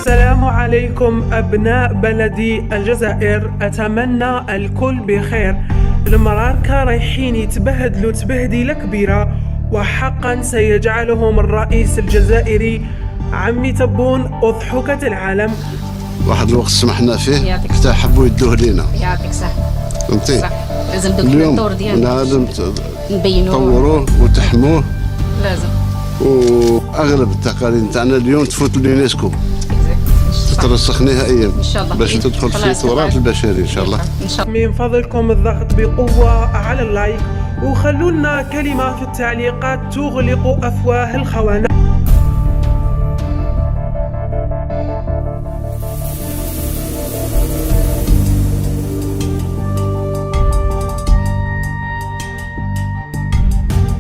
السلام عليكم أبناء بلدي الجزائر، أتمنى الكل بخير. المراركة رايحين يتبهدلوا تبهديلة كبيرة، وحقا سيجعلهم الرئيس الجزائري عمي تبون أضحوكة العالم. واحد الوقت سمحنا فيه يعطيك حتى حبوا يدوه لينا. يعطيك صح. فهمتي؟ صح، لازم دوك اليوم الدور ديالنا لازم نبينوه، تطوروه وتحموه، لازم. واغلب التقاليد تاعنا اليوم تفوت اليونسكو، تترسخ نهائيا ان شاء الله باش تدخل في التراث البشري ان شاء الله. ان شاء الله. من فضلكم الضغط بقوة على اللايك، وخلوا لنا كلمة في التعليقات تغلق أفواه الخونة.